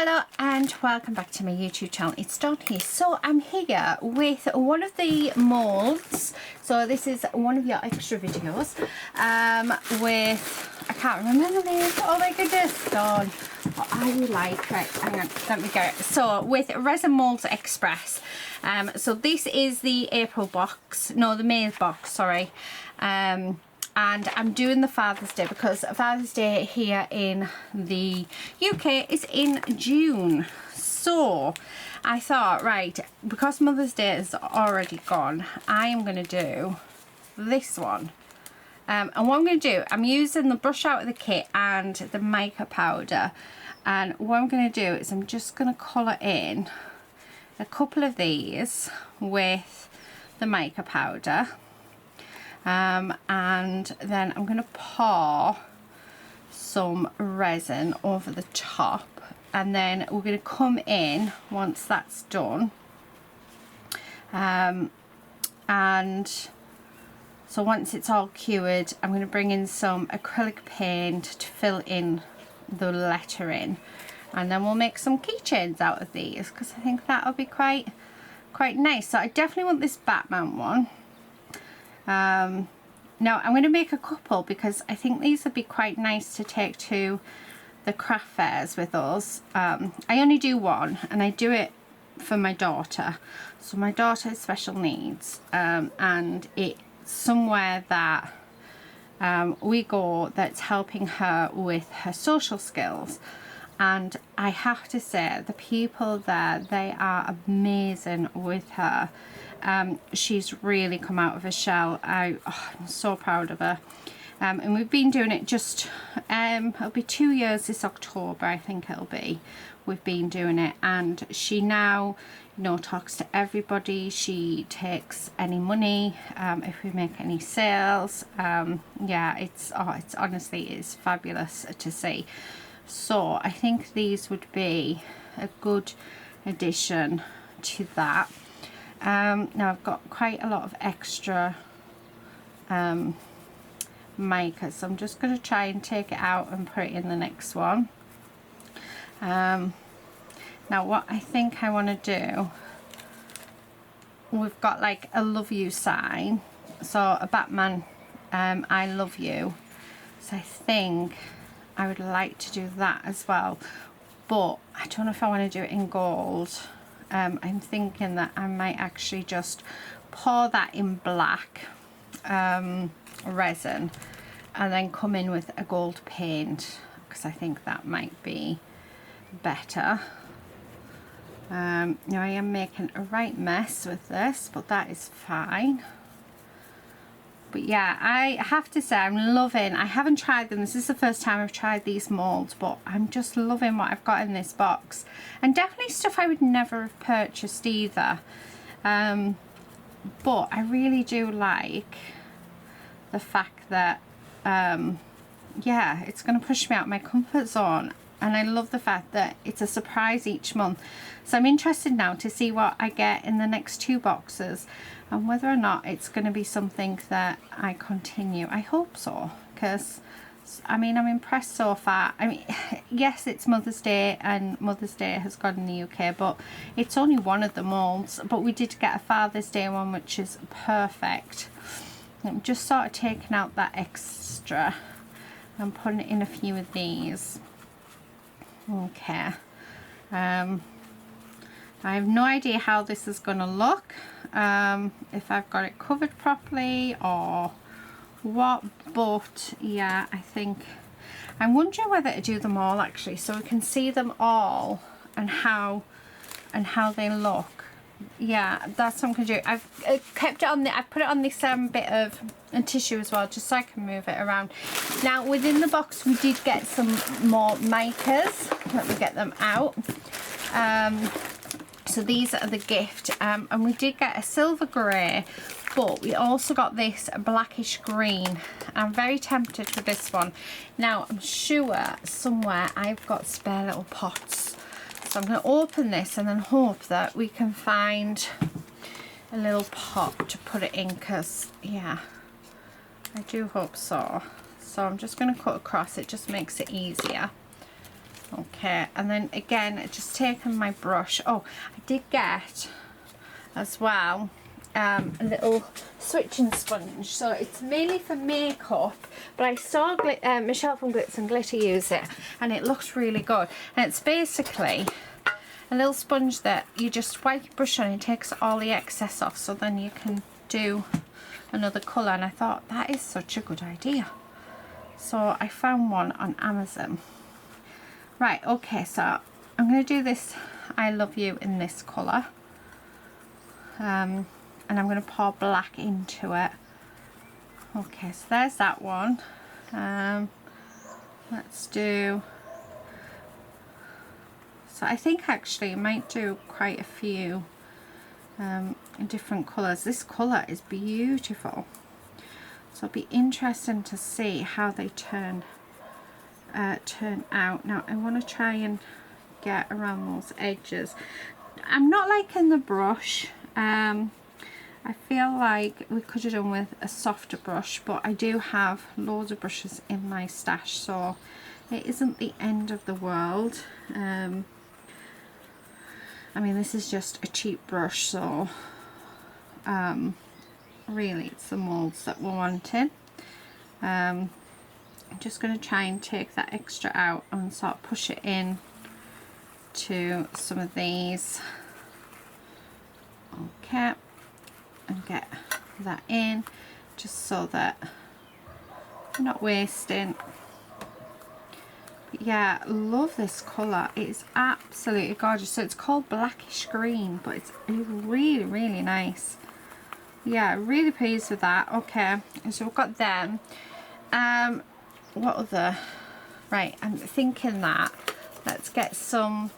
Hello and welcome back to my YouTube channel. It's Dawn here. So I'm here with one of the molds. So this is one of your extra videos with, I can't remember the name. Oh my goodness, Dawn. What are you like? Right, hang on, let me get it. So with Resin Molds Express. So this is the April box, no, the May box, sorry. And I'm doing the Father's Day because Father's Day here in the UK is in June. So I thought, right, because Mother's Day is already gone, I am going to do this one. And what I'm going to do, I'm using the brush out of the kit and the mica powder. And what I'm going to do is I'm just going to colour in a couple of these with the mica powder. And then I'm going to pour some resin over the top, and then we're going to come in once that's done, and so once it's all cured, I'm going to bring in some acrylic paint to fill in the lettering, and then we'll make some keychains out of these because I think that'll be quite nice. So I definitely want this Batman one. Now I'm going to make a couple because I think these would be quite nice to take to the craft fairs with us. I only do one, and I do it for my daughter. So my daughter has special needs, and it's somewhere that we go that's helping her with her social skills. And I have to say, the people there, they are amazing with her. She's really come out of her shell. I'm so proud of her. And we've been doing it just, it'll be 2 years this October, I think it'll be. We've been doing it, and she now, you know, talks to everybody. She takes any money if we make any sales. Yeah, it's honestly, it's fabulous to see. So I think these would be a good addition to that. Now I've got quite a lot of extra mica, so I'm just going to try and take it out and put it in the next one. Now what I think I want to do, we've got like a love you sign, so a Batman, I love you. So I think I would like to do that as well, but I don't know if I want to do it in gold. I'm thinking that I might actually just pour that in black resin and then come in with a gold paint, because I think that might be better. Now I am making a right mess with this, but that is fine. But yeah, I have to say I'm loving, I haven't tried them, this is the first time I've tried these molds, but I'm just loving what I've got in this box. And definitely stuff I would never have purchased either. But I really do like the fact that, yeah, it's going to push me out of my comfort zone. And I love the fact that it's a surprise each month. So I'm interested now to see what I get in the next 2 boxes and whether or not it's going to be something that I continue. I hope so, because I mean, I'm impressed so far. I mean, yes, it's Mother's Day and Mother's Day has gone in the UK, but it's only one of the molds. But we did get a Father's Day one, which is perfect. I'm just sort of taking out that extra and putting it in a few of these. Okay, I have no idea how this is going to look, if I've got it covered properly or what, but yeah, I think I'm wondering whether to do them all actually, so we can see them all and how they look. Yeah, that's what I'm going to do. I've kept it on the, I've put it on this bit of tissue as well, just so I can move it around. Now within the box we did get some more micas. Let me get them out. So these are the gift, and we did get a silver grey, but we also got this blackish green. I'm very tempted for this one. Now I'm sure somewhere I've got spare little pots. So I'm going to open this and then hope that we can find a little pot to put it in, because yeah, I do hope so. So I'm just going to cut across, it just makes it easier. Okay, and then again, just taking my brush. Oh, I did get as well a little switching sponge, so it's mainly for makeup, but I saw Michelle from Glitz and Glitter use it and it looks really good. And it's basically a little sponge that you just wipe your brush on and it takes all the excess off, so then you can do another colour. And I thought that is such a good idea, so I found one on Amazon. Right, okay, so I'm going to do this I Love You in this colour, and I'm going to pour black into it. Okay, so there's that one. Let's do, so I think actually I might do quite a few in different colours. This colour is beautiful, so it'll be interesting to see how they turn out. Now I want to try and get around those edges. I'm not liking the brush. I feel like we could have done with a softer brush, but I do have loads of brushes in my stash, so it isn't the end of the world. I mean, this is just a cheap brush, so really it's the molds that we're wanting. I'm just going to try and take that extra out and sort of push it in to some of these. Okay, and get that in just so that I'm not wasting. But yeah, love this colour. It is absolutely gorgeous. So it's called Blackish Green, but it's really, really nice. Yeah, really pleased with that. Okay, so we've got them. What other? Right, I'm thinking that let's get some,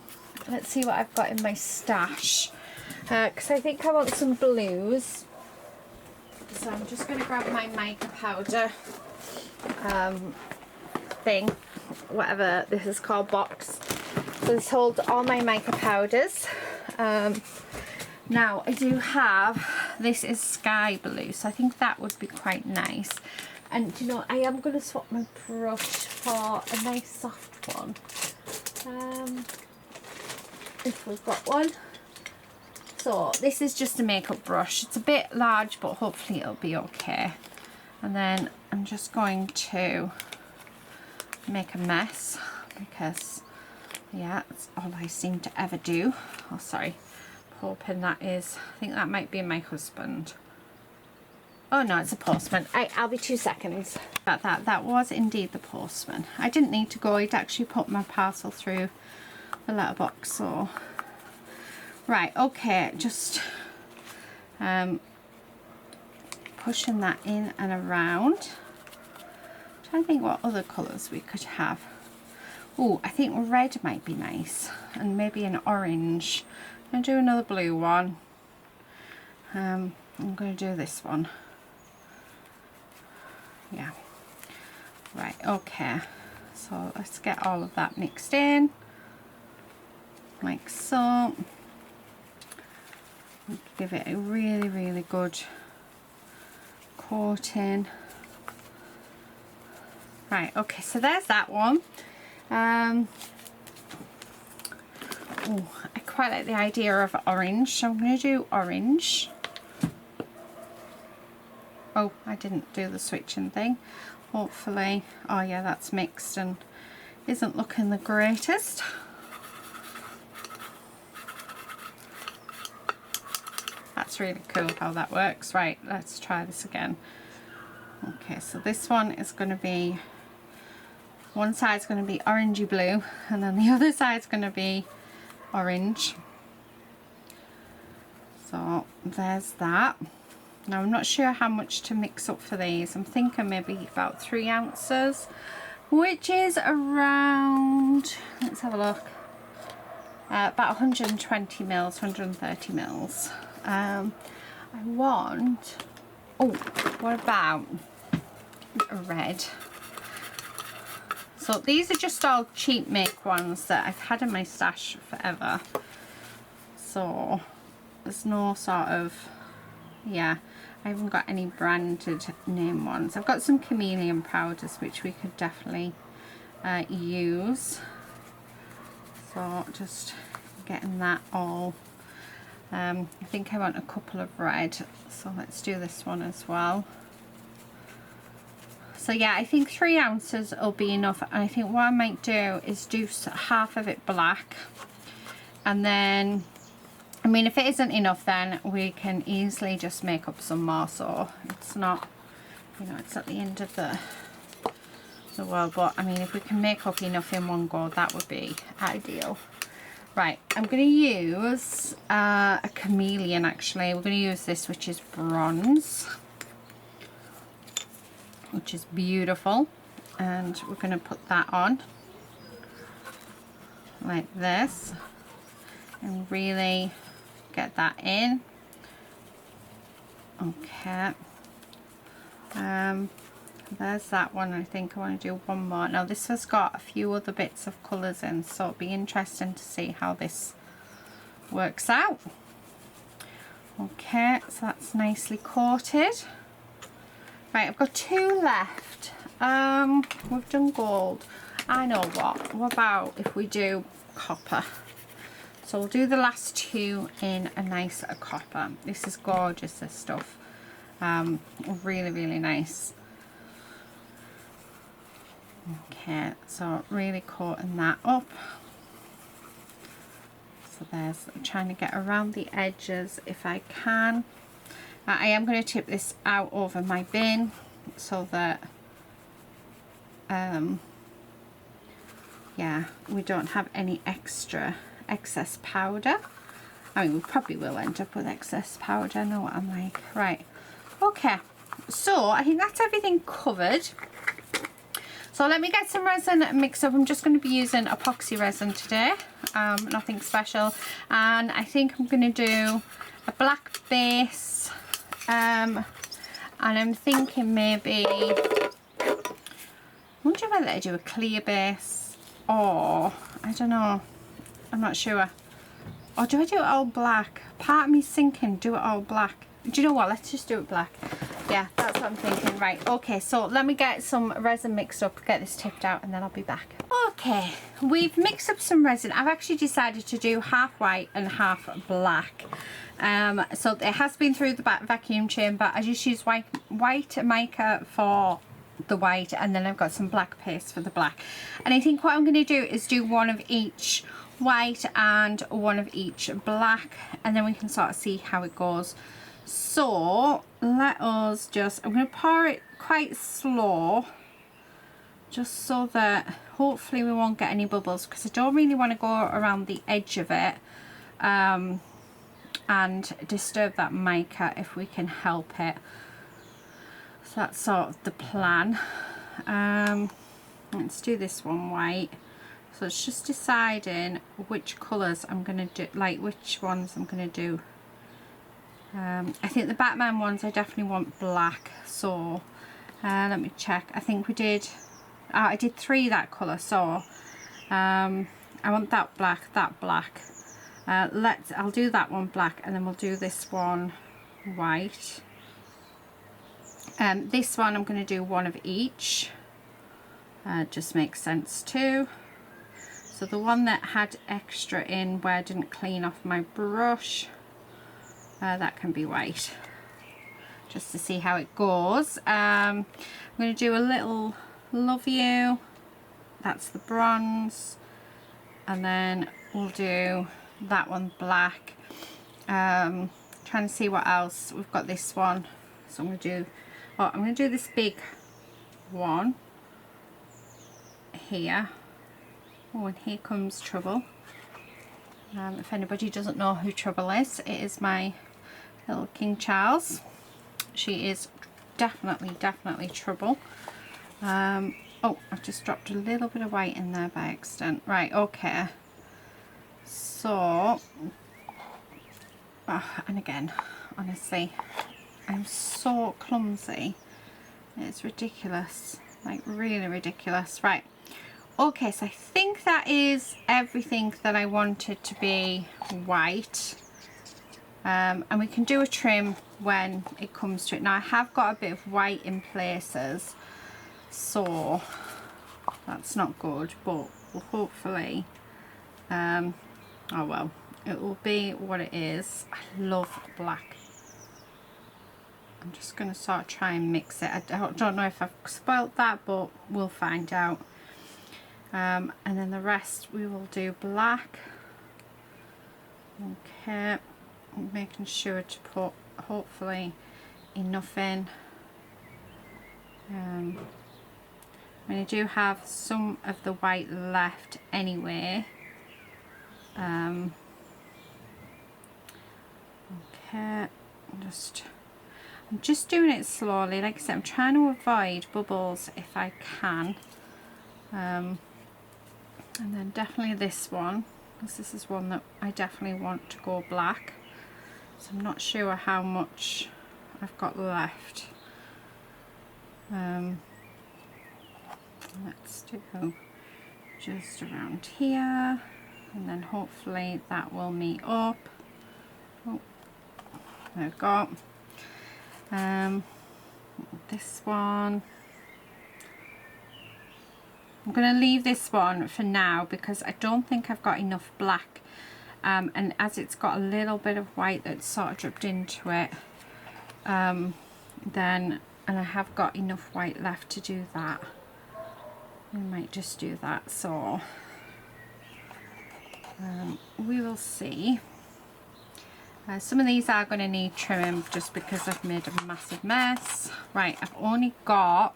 let's see what I've got in my stash, because I think I want some blues. So I'm just going to grab my mica powder thing, whatever this is called, box. So this holds all my mica powders. Now I do have, this is sky blue, so I think that would be quite nice. And you know, I am going to swap my brush for a nice soft one, if we've got one. So this is just a makeup brush. It's a bit large, but hopefully it'll be okay. And then I'm just going to make a mess, because yeah, that's all I seem to ever do. Oh sorry, hoping that is, I think that might be my husband. Oh no, it's a postman. I'll be 2 seconds. That was indeed the postman. I didn't need to go. He'd actually put my parcel through the letterbox. So right, okay, just pushing that in and around. I'm trying to think what other colours we could have. Oh, I think red might be nice, and maybe an orange. I'm going to do another blue one. I'm going to do this one. Yeah, right, okay, so let's get all of that mixed in like so. Give it a really, really good coating. Right, okay, so there's that one. Oh, I quite like the idea of orange, so I'm going to do orange. Oh, I didn't do the switching thing. Hopefully, oh yeah, that's mixed and isn't looking the greatest. That's really cool how that works. Right, let's try this again. Okay, so this one is going to be, one side's going to be orangey blue, and then the other side's going to be orange. So there's that. Now I'm not sure how much to mix up for these. I'm thinking maybe about 3 ounces, which is around, let's have a look, about 120 mils, 130 mils. I want, oh, what about a red? So these are just all cheap make ones that I've had in my stash forever. So there's no sort of, yeah, I haven't got any branded name ones. I've got some chameleon powders which we could definitely use. So just getting that all. I think I want a couple of red, so let's do this one as well. So yeah, I think 3 ounces will be enough. And I think what I might do is do half of it black, and then, I mean, if it isn't enough, then we can easily just make up some more. So it's not, you know, it's at the end of the world, but I mean, if we can make up enough in one go, that would be ideal. Right, I'm going to use a chameleon. Actually, we're going to use this, which is bronze, which is beautiful, and we're going to put that on like this and really get that in. Okay, there's that one. I think I want to do one more. Now this has got a few other bits of colours in, so it'll be interesting to see how this works out. Okay, so that's nicely coated. Right, I've got 2 left. We've done gold. I know what about if we do copper? So we'll do the last 2 in a nice copper. This is gorgeous, this stuff. Really, really nice. Okay, so really coating that up. So there's, I'm trying to get around the edges if I can. I am going to tip this out over my bin so that yeah, we don't have any excess powder. I mean, we probably will end up with excess powder, I know what I'm like. Right, okay, so I think that's everything covered. So let me get some resin mixed up. I'm just going to be using epoxy resin today, nothing special. And I think I'm going to do a black base, and I'm thinking maybe, I wonder whether I do a clear base, or I don't know, I'm not sure. Or do I do it all black? Part of me's thinking do it all black. Do you know what, let's just do it black. Yeah, that's what I'm thinking. Right, okay, so let me get some resin mixed up, get this tipped out, and then I'll be back. Okay, we've mixed up some resin. I've actually decided to do half white and half black. So it has been through the vacuum chamber. I just use white mica for the white, and then I've got some black paste for the black. And I think what I'm going to do is do one of each white and one of each black, and then we can sort of see how it goes. So let us just, I'm going to pour it quite slow, just so that hopefully we won't get any bubbles, because I don't really want to go around the edge of it and disturb that mica if we can help it. So that's sort of the plan. Let's do this one white. So it's just deciding which colours I'm going to do, like which ones I'm going to do. I think the Batman ones I definitely want black, so let me check. I think we did, I did 3 that colour, so I want that black, I'll do that one black, and then we'll do this one white. This one I'm going to do one of each, just makes sense too. So the one that had extra in where I didn't clean off my brush, that can be white, just to see how it goes. I'm going to do a little love you, that's the bronze, and then we'll do that one black. Trying to see what else we've got. This one, so I'm going to do, oh, I'm going to do this big one here. Oh, and here comes Trouble. If anybody doesn't know who Trouble is, it is my little King Charles. She is definitely Trouble. Oh, I've just dropped a little bit of white in there by accident. Right, okay. So, and again, honestly, I'm so clumsy. It's ridiculous, like really ridiculous. Right, okay, so I think that is everything that I wanted to be white. And we can do a trim when it comes to it. Now I have got a bit of white in places, so that's not good, but we'll hopefully Oh well, it will be what it is. I love black. I'm just going to sort of try and mix it. I don't know if I've spoilt that, but we'll find out. And then the rest we will do black. Okay, making sure to put hopefully enough in. I mean, I do have some of the white left anyway. Okay, I'm just doing it slowly. Like I said, I'm trying to avoid bubbles if I can. And then definitely this one, because this is one that I definitely want to go black. So I'm not sure how much I've got left. Let's do just around here, and then hopefully that will meet up. Oh, there we go. This one, I'm going to leave this one for now because I don't think I've got enough black, and as it's got a little bit of white that's sort of dripped into it, and I have got enough white left to do that. I might just do that, so we will see. Some of these are going to need trimming just because I've made a massive mess. Right, I've only got,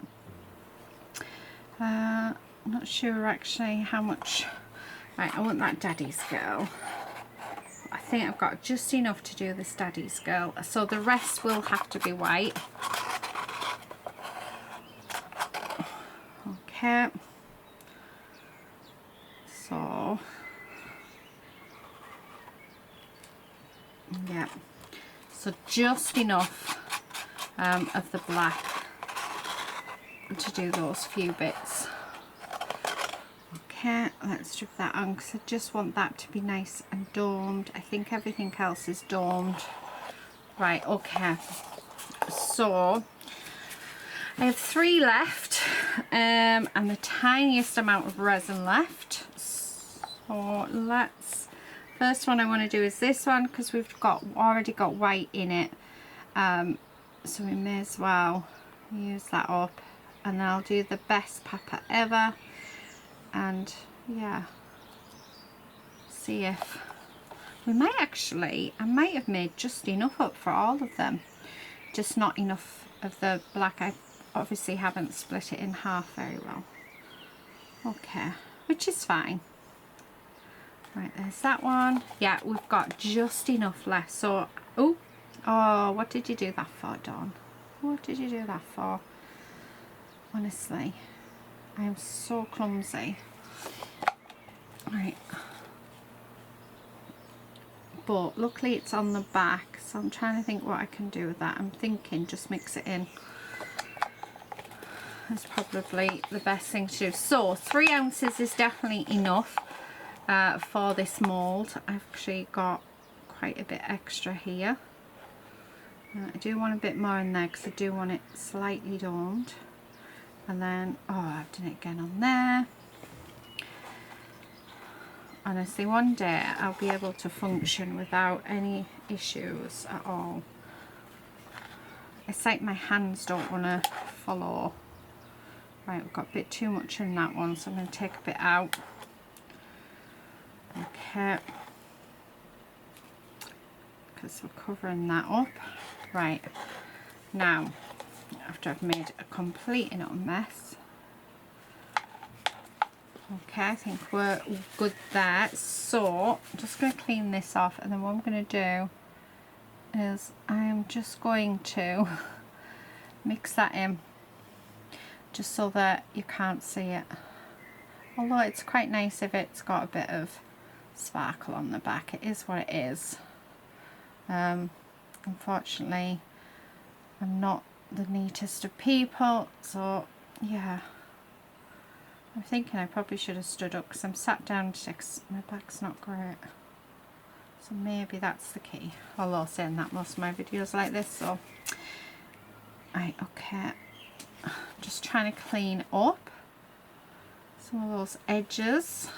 I'm not sure actually how much. Right, I want that Daddy's Girl. I think I've got just enough to do this Daddy's Girl, so the rest will have to be white. Okay. So, yeah, so just enough of the black to do those few bits. Okay, let's strip that on because I just want that to be nice and domed. I think everything else is domed. Right, okay, so I have 3 left and the tiniest amount of resin left. So first one I want to do is this one because we've already got white in it, so we may as well use that up, and then I'll do the best papa ever, and yeah, see if we might actually, I might have made just enough up for all of them, just not enough of the black. I obviously haven't split it in half very well. Okay, which is fine. Right, there's that one. Yeah, we've got just enough left. So, oh, what did you do that for, Dawn? What did you do that for? Honestly, I am so clumsy. Right. But luckily it's on the back, so I'm trying to think what I can do with that. I'm thinking just mix it in. That's probably the best thing to do. So 3 ounces is definitely enough for this mould. I've actually got quite a bit extra here. I do want a bit more in there because I do want it slightly domed. And then, oh, I've done it again on there. Honestly, one day I'll be able to function without any issues at all. It's like my hands don't want to follow. Right, we've got a bit too much in that one, so I'm going to take a bit out. Okay. Because we're covering that up. Right, now, after I've made a complete and utter mess. Okay, I think we're good there. So, I'm just going to clean this off, and then what I'm going to do is I'm just going to mix that in, just so that you can't see it. Although it's quite nice if it's got a bit of sparkle on the back. It is what it is. Unfortunately, I'm not the neatest of people, so yeah. I'm thinking I probably should have stood up because I'm sat down because my back's not great. So maybe that's the key. Although saying that, most of my videos are like this, so. Right, okay. Just trying to clean up some of those edges.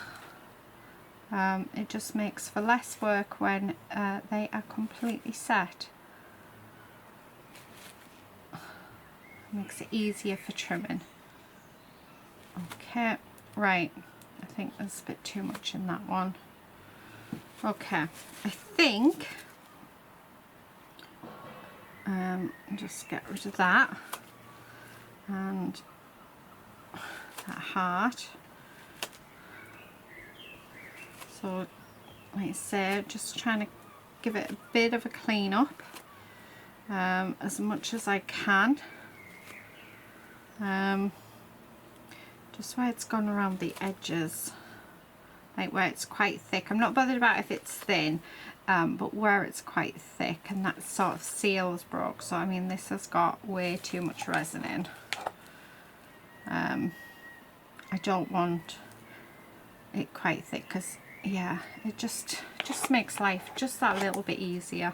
It just makes for less work when they are completely set. Makes it easier for trimming. Okay, right, I think there's a bit too much in that one. Okay, I think just get rid of that and that heart. So like I say, just trying to give it a bit of a clean up as much as I can. Just where it's gone around the edges, like where it's quite thick. I'm not bothered about if it's thin, but where it's quite thick, and that sort of seal is broke. So I mean, this has got way too much resin in. I don't want it quite thick, because yeah, it just makes life just that little bit easier.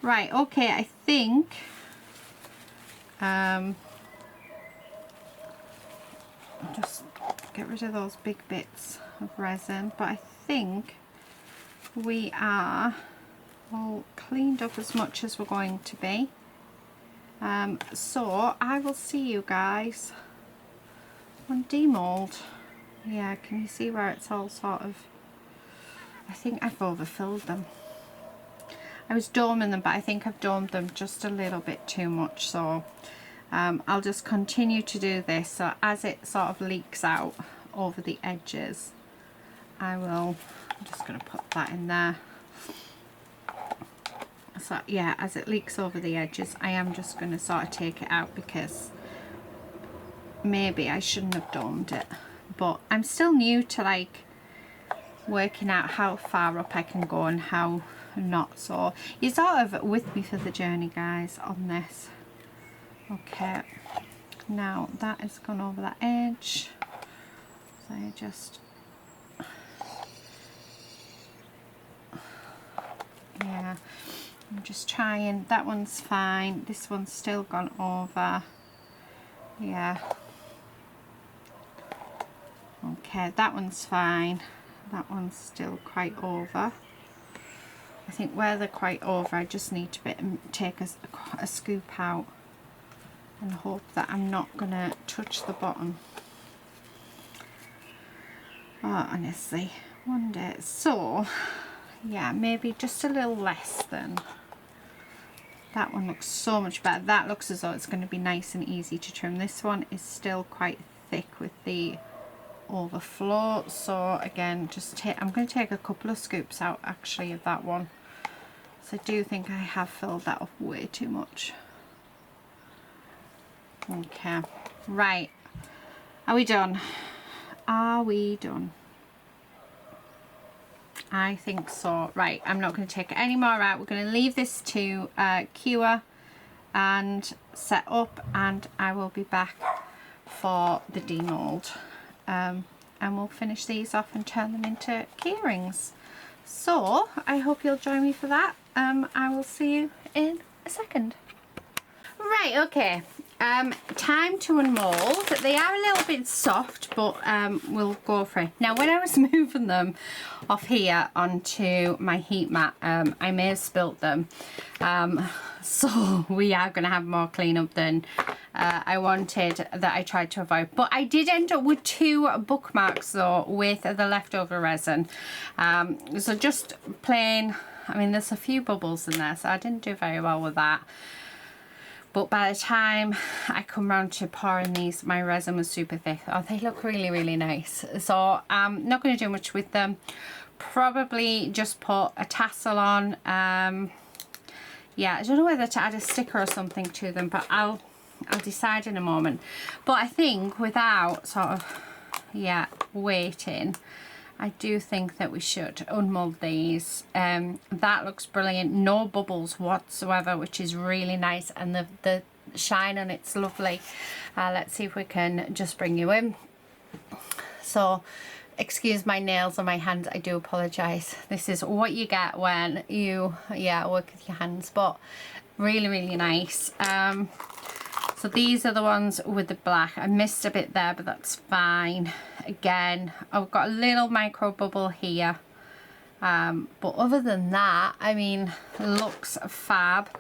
Right, okay, I think just get rid of those big bits of resin, but I think we are all cleaned up as much as we're going to be. So I will see you guys on demold. Yeah, can you see where it's all sort of, I think I've overfilled them. I was doming them, but I think I've domed them just a little bit too much, so I'll just continue to do this. So as it sort of leaks out over the edges, I'm just going to put that in there. So yeah, as it leaks over the edges, I am just going to sort of take it out, because maybe I shouldn't have domed it, but I'm still new to like working out how far up I can go and how not. So you're sort of with me for the journey, guys, on this. Okay, now that has gone over that edge, so I just, yeah, I'm just trying. That one's fine, this one's still gone over. Yeah, okay, that one's fine, that one's still quite over. I think where they're quite over, I just need to take a scoop out and hope that I'm not gonna touch the bottom. Oh, honestly, one day. So yeah, maybe just a little less than that. One looks so much better. That looks as though it's going to be nice and easy to trim. This one is still quite thick with the overflow, so again, I'm going to take a couple of scoops out actually of that one. So I do think I have filled that up way too much. Okay, right, are we done? Are we done? I think so. Right, I'm not going to take any more out. We're going to leave this to cure and set up, and I will be back for the demold, and we'll finish these off and turn them into keyrings. So I hope you'll join me for that. I will see you in a second. Right, okay, time to unmold. They are a little bit soft, but we'll go for it. Now, when I was moving them off here onto my heat mat, I may have spilt them, so we are going to have more cleanup than I wanted, that I tried to avoid. But I did end up with 2 bookmarks though with the leftover resin, so just plain, I mean, there's a few bubbles in there, so I didn't do very well with that. But by the time I come round to pouring these, my resin was super thick. Oh, they look really, really nice. So I'm not going to do much with them. Probably just put a tassel on. Yeah, I don't know whether to add a sticker or something to them, but I'll decide in a moment. But I think without sort of, yeah, waiting, I do think that we should unmold these. That looks brilliant, no bubbles whatsoever, which is really nice, and the shine on it's lovely. Let's see if we can just bring you in. So excuse my nails on my hands, I do apologize. This is what you get when you work with your hands, but really, really nice. So these are the ones with the black. I missed a bit there, but that's fine. Again, I've got a little micro bubble here, But other than that, I mean, looks fab.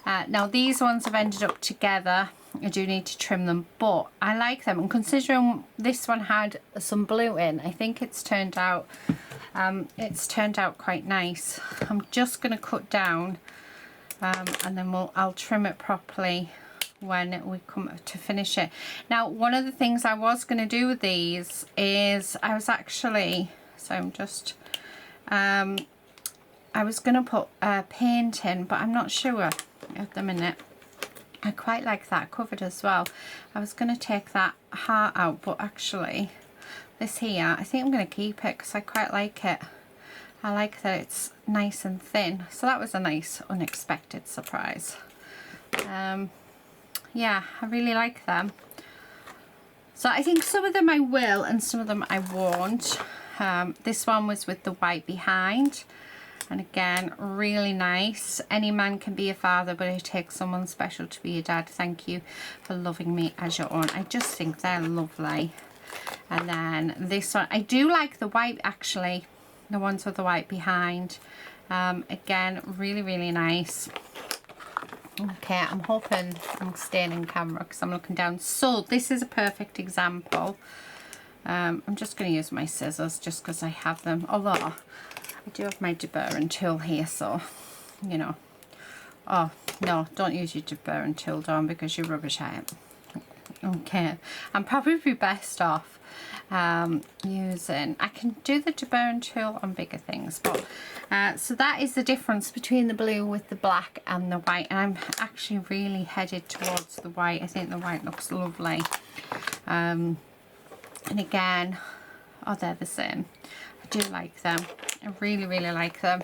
Now these ones have ended up together. I do need to trim them, but I like them, and considering this one had some blue in, I think it's turned out quite nice. I'm just going to cut down and then I'll trim it properly when we come to finish it. Now one of the things I was going to do with these is I was going to put paint in, but I'm not sure at the minute. I quite like that covered as well. I was going to take that heart out, but actually this here, I think I'm going to keep it because I quite like it. I like that it's nice and thin. So that was a nice unexpected surprise. Yeah, I really like them. So I think some of them I will and some of them I won't. This one was with the white behind. And again, really nice. Any man can be a father, but it takes someone special to be a dad. Thank you for loving me as your own. I just think they're lovely. And then this one, I do like the white actually. The ones with the white behind. Again, really, really nice. Okay, I'm hoping I'm staying in camera because I'm looking down. So this is a perfect example. I'm just going to use my scissors just because I have them. Although I do have my deburring tool here, so, you know. Oh, no, don't use your deburring tool, Dawn, because you're rubbish at it. Okay, I'm probably best off using, I can do the deburring tool on bigger things, but, so that is the difference between the blue with the black and the white, and I'm actually really headed towards the white. I think the white looks lovely. And again, oh, they're the same. I do like them. I really, really like them.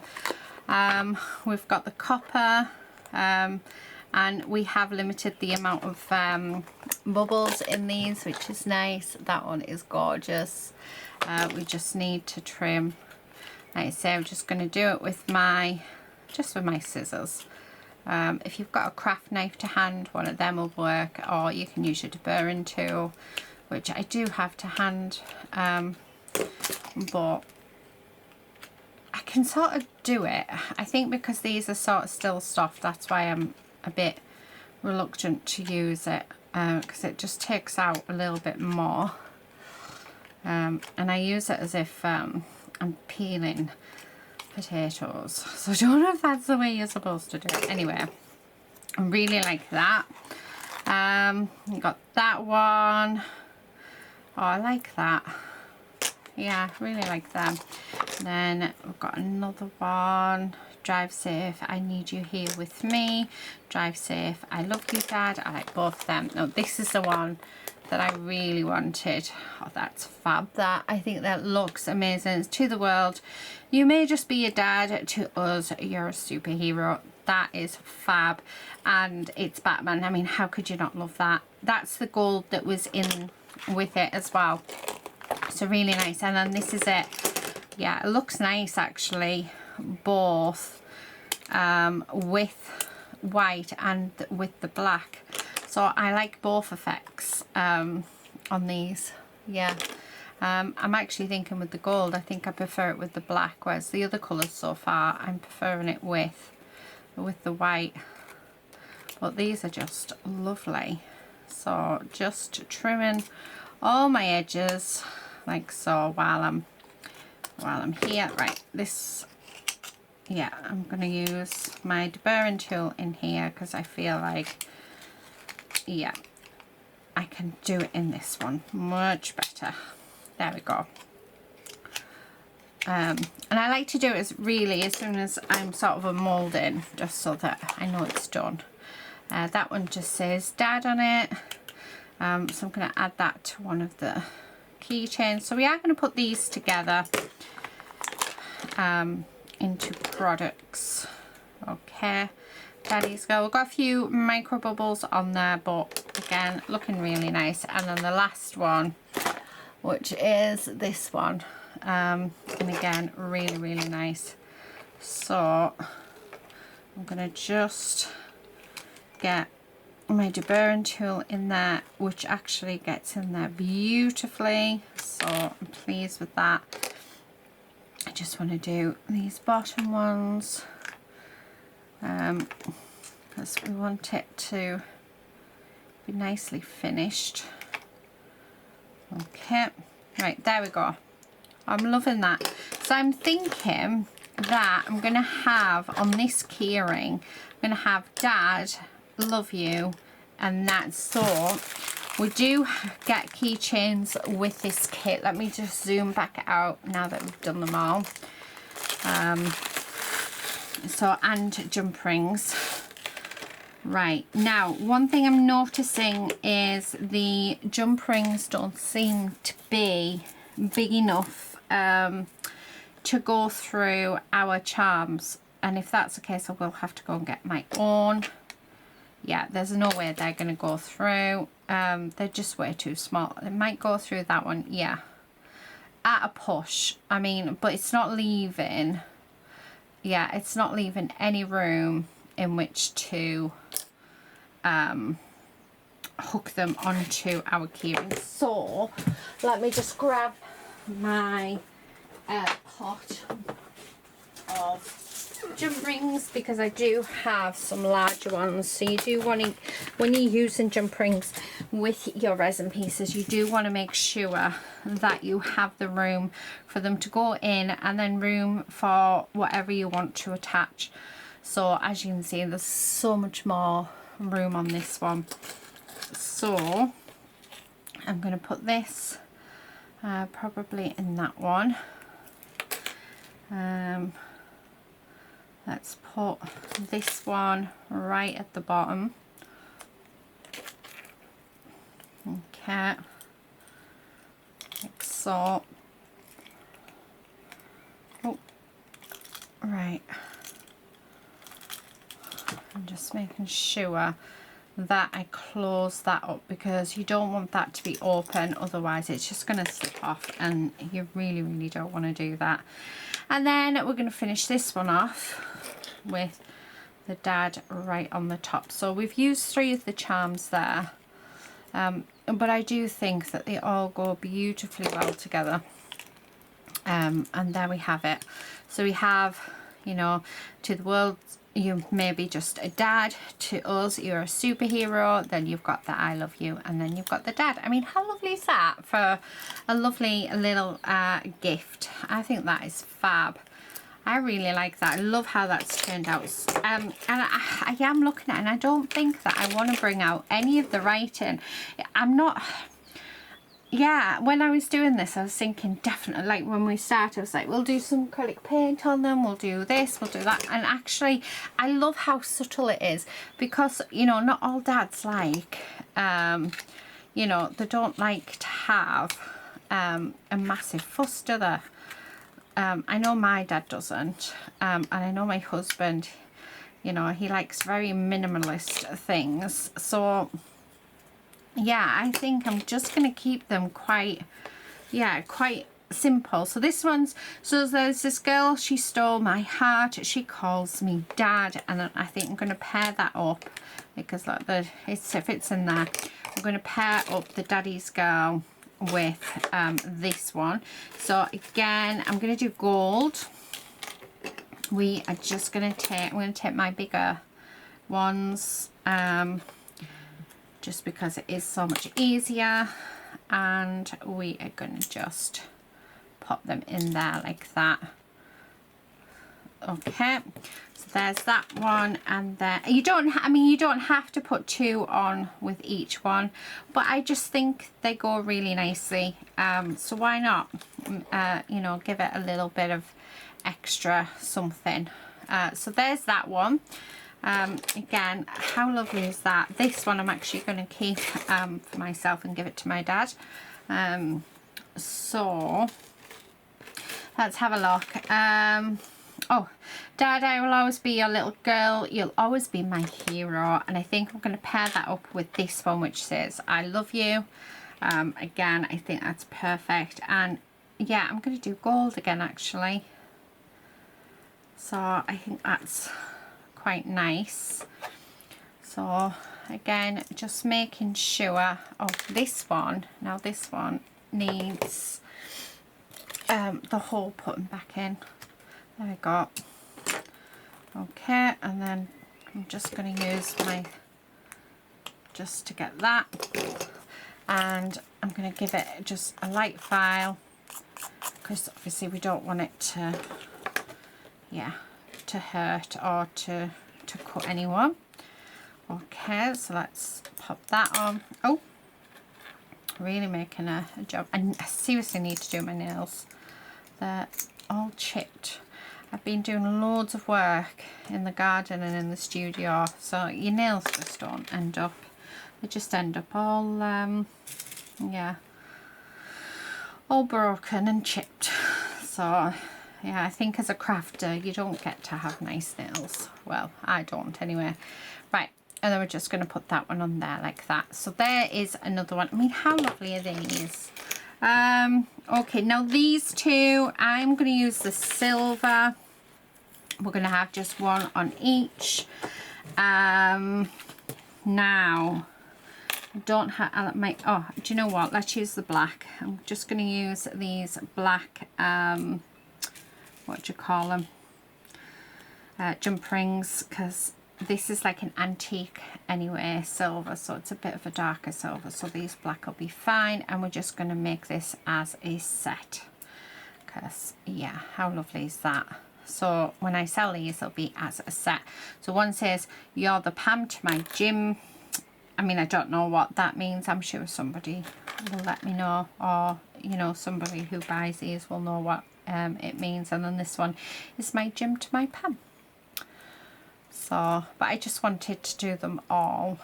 We've got the copper, and we have limited the amount of bubbles in these, which is nice. That one is gorgeous. We just need to trim. Like I say, I'm just going to do it with my scissors. If you've got a craft knife to hand, one of them will work, or you can use your deburring tool, which I do have to hand, but I can sort of do it. I think because these are sort of still soft, that's why I'm a bit reluctant to use it, because it just takes out a little bit more. And I use it as if I'm peeling potatoes. So I don't know if that's the way you're supposed to do it. Anyway, I really like that. You got that one. Oh, I like that. Yeah, really like them. And then we've got another one. Drive safe, I need you here with me. Drive safe, I love you, Dad. I like both of them. No, this is the one that I really wanted. Oh, that's fab. That, I think that looks amazing. It's to the world. You may just be a dad. To us, you're a superhero. That is fab. And it's Batman. I mean, how could you not love that? That's the gold that was in with it as well. So really nice. And then this is it. Yeah, it looks nice actually, both with white and with the black. So I like both effects on these. Yeah, I'm actually thinking with the gold, I think I prefer it with the black, whereas the other colours so far I'm preferring it with the white. But these are just lovely. So just trimming all my edges like so while I'm here. Right, this, yeah, I'm gonna use my deburring tool in here because I feel like, yeah, I can do it in this one much better. There we go. And I like to do it as soon as I'm sort of a moulding, just so that I know it's done. That one just says Dad on it, so I'm going to add that to one of the keychains. So we are going to put these together into products. Okay, Daddy's go. We've got a few micro bubbles on there, but again, looking really nice. And then the last one, which is this one, and again, really, really nice. So I'm going to just get my deburring tool in there, which actually gets in there beautifully, so I'm pleased with that. I just want to do these bottom ones because we want it to be nicely finished. Okay, right, there we go. I'm loving that. So I'm thinking that I'm going to have on this keyring, I'm going to have Dad, love you, and that's so. We do get keychains with this kit. Let me just zoom back out now that we've done them all. So, and jump rings. Right, now one thing I'm noticing is the jump rings don't seem to be big enough to go through our charms, and if that's the case I will have to go and get my own. Yeah, there's no way they're going to go through. They're just way too small. It might go through that one, yeah, at a push. I mean, but it's not leaving, yeah, it's not leaving any room in which to hook them onto our keyring. So let me just grab my pot of jump rings, because I do have some larger ones. So you do want to, when you're using jump rings with your resin pieces, you do want to make sure that you have the room for them to go in, and then room for whatever you want to attach. So as you can see, there's so much more room on this one. So I'm going to put this probably in that one. Let's put this one right at the bottom. Okay, like so. Oh, right. I'm just making sure that I close that up, because you don't want that to be open, otherwise it's just going to slip off, and you really don't want to do that. And then we're going to finish this one off with the Dad right on the top. So we've used 3 of the charms there, but I do think that they all go beautifully well together. And there we have it. So we have, you know, to the world you may be just a dad, to us you're a superhero, then you've got the I love you, and then you've got the Dad. I mean, how lovely is that for a lovely little gift? I think that is fab. I really like that. I love how that's turned out. And I am looking at it, and I don't think that I want to bring out any of the writing. I'm not... Yeah, when I was doing this, I was thinking definitely, like when we started, I was like, we'll do some acrylic paint on them, we'll do this, we'll do that. And actually, I love how subtle it is, because, you know, not all dads like, you know, they don't like to have a massive fuss, do they? I know my dad doesn't, and I know my husband, you know, he likes very minimalist things. So yeah, I think I'm just going to keep them quite simple. So this one's, so there's this girl, she stole my heart, she calls me Dad, and I think I'm going to pair that up, because like it fits in there. I'm going to pair up the Daddy's Girl with this one. So again, I'm going to do gold. We are just going to take, I'm going to take my bigger ones, just because it is so much easier, and we are going to just pop them in there like that. Okay, so there's that one, and then you don't, I mean, you don't have to put 2 on with each one, but I just think they go really nicely, so why not, you know, give it a little bit of extra something. So there's that one. Again, how lovely is that? This one I'm actually going to keep for myself and give it to my dad. So let's have a look. Oh, Dad, I will always be your little girl, you'll always be my hero. And I think I'm going to pair that up with this one, which says I love you. Again, I think that's perfect. And yeah, I'm going to do gold again, actually. So I think that's quite nice. So again, just making sure, oh, this one, now this one needs the hole putting back in. There we go. Okay, and then I'm just going to use my, just to get that, and I'm going to give it just a light file, because obviously we don't want it to, yeah, to hurt or to cut anyone. Okay, so let's pop that on. Oh, really making a job. I seriously need to do my nails. They're all chipped. I've been doing loads of work in the garden and in the studio, so your nails just don't end up, they just end up all yeah, all broken and chipped. So yeah, I think as a crafter you don't get to have nice nails. Well, I don't anyway. Right, and then we're just going to put that one on there like that. So there is another one. I mean, how lovely are these? Okay, now these two, I'm going to use the silver. We're going to have just one on each. Now, I don't have my, oh, do you know what? Let's use the black. I'm just going to use these black, what do you call them? Jump rings, because this is like an antique anyway, silver, so it's a bit of a darker silver, so these black will be fine. And we're just going to make this as a set, because yeah, how lovely is that? So when I sell these, they'll be as a set. So one says, you're the Pam to my Jim. I mean, I don't know what that means. I'm sure somebody will let me know, or you know, somebody who buys these will know what it means. And then this one is my Jim to my Pam. So, but I just wanted to do them all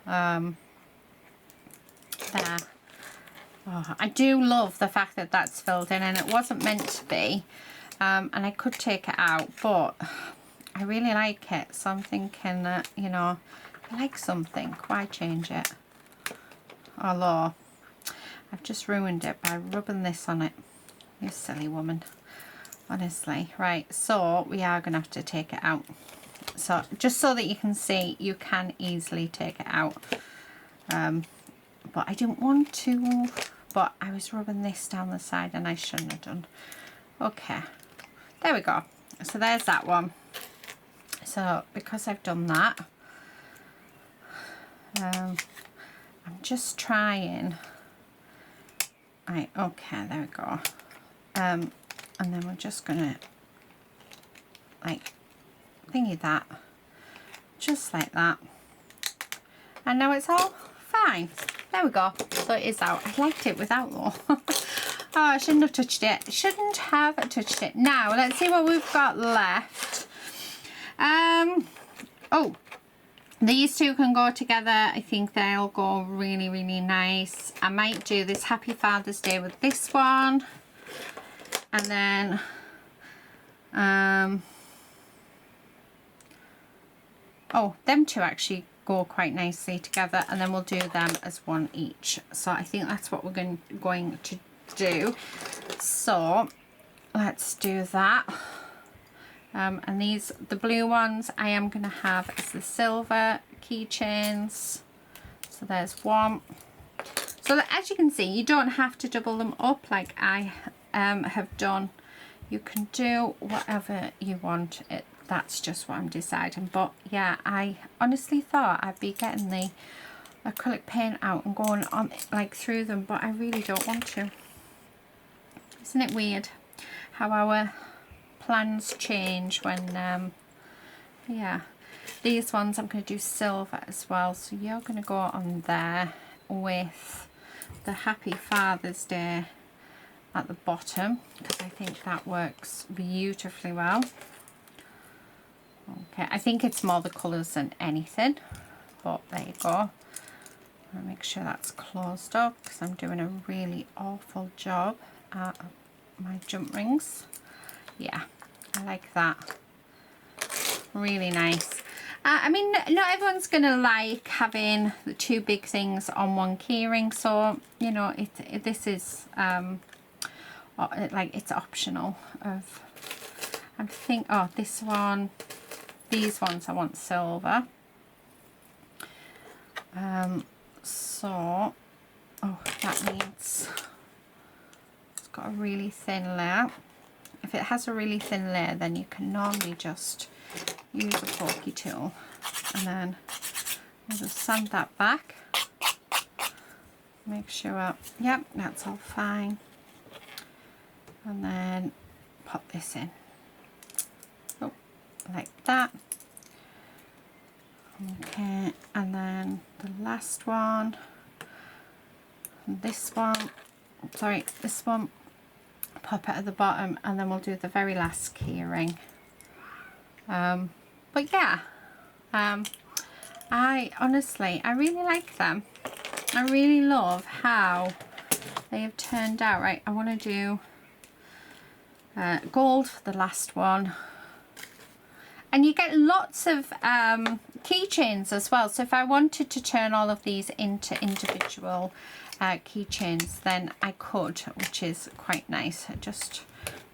there. Oh, I do love the fact that that's filled in, and it wasn't meant to be, and I could take it out, but I really like it, so I'm thinking that, you know, if I like something, why change it? Although I've just ruined it by rubbing this on it. You silly woman, honestly. Right, so we are gonna have to take it out. So just so that you can see, you can easily take it out, but I didn't want to, but I was rubbing this down the side and I shouldn't have done. Okay, there we go. So there's that one. So because I've done that, I'm just trying, right, okay, there we go. And then we're just gonna like thingy that, just like that, and now it's all fine. There we go. So it is out. I liked it without though. Oh, I shouldn't have touched it. Shouldn't have touched it. Now let's see what we've got left. Oh, these two can go together. I think they'll go really, really nice. I might do this Happy Father's Day with this one, and then oh, them two actually go quite nicely together, and then we'll do them as one each. So I think that's what we're going to do. So let's do that. And these, the blue ones, I am going to have as the silver keychains. So there's one. So that, as you can see, you don't have to double them up like I have done. You can do whatever you want. That's just what I'm deciding. But yeah, I honestly thought I'd be getting the acrylic paint out and going on like through them, but I really don't want to. Isn't it weird how our plans change when yeah, these ones I'm going to do silver as well, so you're going to go on there with the Happy Father's Day at the bottom, because I think that works beautifully well. Okay, I think it's more the colours than anything, but there you go. I'll make sure that's closed up, because I'm doing a really awful job at my jump rings. Yeah, I like that. Really nice. I mean, not everyone's gonna like having the two big things on one keyring, so you know, this is like, it's optional. I think, oh, this one, these ones I want silver. So, oh, that needs, it's got a really thin layer. If it has a really thin layer, then you can normally just use a pokey tool, and then I'll just sand that back. Make sure, yep, that's all fine. And then pop this in. Oh, like that. Okay, and then the last one, and this one, sorry, this one, pop it at the bottom, and then we'll do the very last keyring. But yeah, I honestly really like them. I really love how they have turned out. Right, I want to do gold for the last one. And you get lots of keychains as well. So if I wanted to turn all of these into individual keychains, then I could, which is quite nice. I just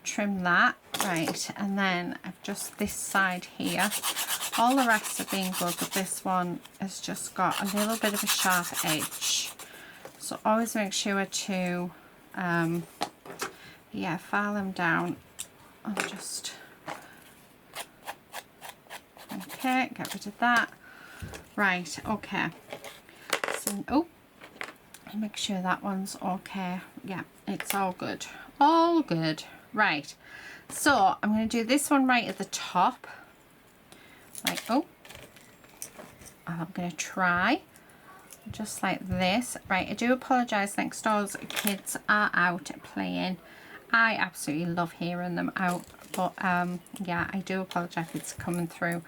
trim that, right, and then I've just this side here. All the rest have been good, but this one has just got a little bit of a sharp edge. So always make sure to, yeah, file them down and just... Okay, get rid of that. Right, okay. So, oh, make sure that one's okay. Yeah, it's all good. All good. Right. So, I'm going to do this one right at the top. Like, oh. I'm going to try. Just like this. Right, I do apologise. Next door's kids are out playing. I absolutely love hearing them out. But yeah, I do apologise if it's coming through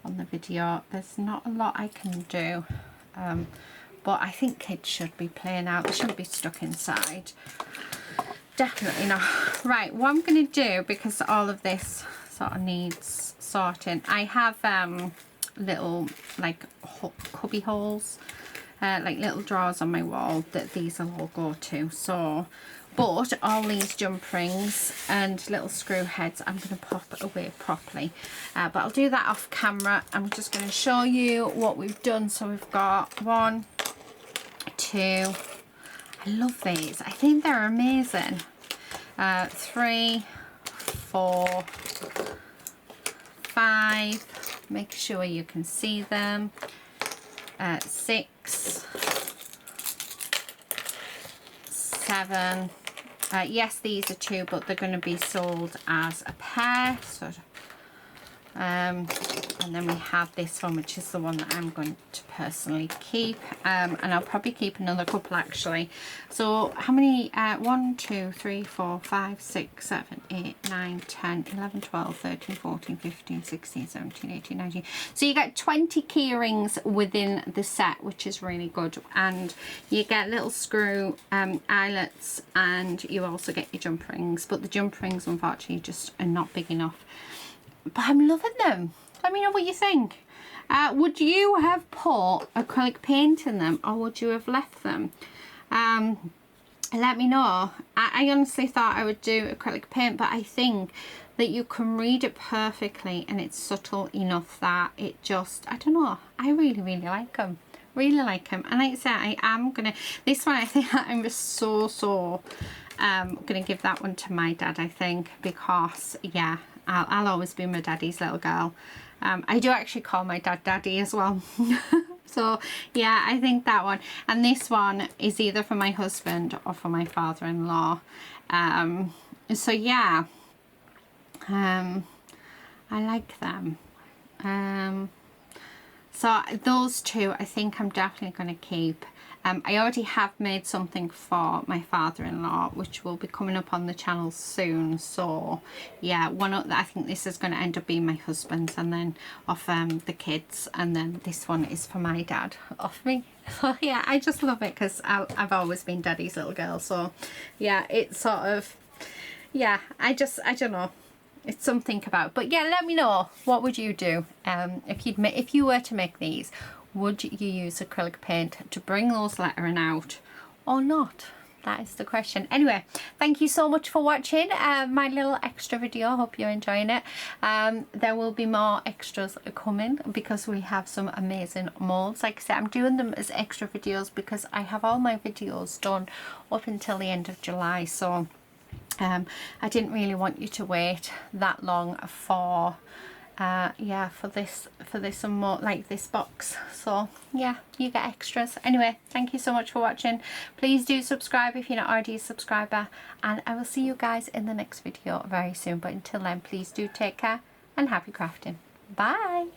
on the video. There's not a lot I can do, but I think kids should be playing out. They shouldn't be stuck inside. Definitely not. Right, what I'm going to do, because all of this sort of needs sorting, I have little like cubby holes, like little drawers on my wall that these will all go to. So but all these jump rings and little screw heads I'm going to pop away properly, but I'll do that off camera. I'm just going to show you what we've done. So we've got 1, 2, I love these, I think they're amazing, 3, 4, 5, make sure you can see them, 6, 7, yes, these are 2, but they're going to be sold as a pair. So, and then we have this one, which is the one that I'm going to personally keep, and I'll probably keep another couple actually. So how many? 1, 2, 3, 4, 5, 6, 7, 8, 9, 10, 11, 12, 13, 14, 15, 16, 17, 18, 19. So you get 20 key rings within the set, which is really good, and you get little screw eyelets, and you also get your jump rings, but the jump rings unfortunately just are not big enough. But I'm loving them. Let me know what you think. Would you have put acrylic paint in them, or would you have left them? Let me know. I honestly thought I would do acrylic paint, but I think that you can read it perfectly and it's subtle enough that it just, I don't know, I really like them. Really like them. And like I said, I am gonna, this one I think I'm just so gonna give that one to my dad, I think, because yeah, I'll always be my daddy's little girl. I do actually call my dad daddy as well. So yeah, I think that one, and this one is either for my husband or for my father-in-law. So yeah, I like them. So those two I think I'm definitely going to keep. I already have made something for my father-in-law, which will be coming up on the channel soon. So yeah, I think this is going to end up being my husband's, and then off the kids, and then this one is for my dad off me. So yeah, I just love it because I've always been daddy's little girl. So yeah, it's sort of, yeah, I don't know, it's something about. But yeah, let me know, what would you do if you were to make these? Would you use acrylic paint to bring those lettering out or not? That is the question. Anyway, thank you so much for watching my little extra video. Hope you're enjoying it. There will be more extras coming because we have some amazing molds. Like I said, I'm doing them as extra videos because I have all my videos done up until the end of July. So I didn't really want you to wait that long for yeah, for this and more, like this box. So yeah, you get extras. Anyway, thank you so much for watching. Please do subscribe if you're not already a subscriber, and I will see you guys in the next video very soon. But until then, please do take care and happy crafting. Bye.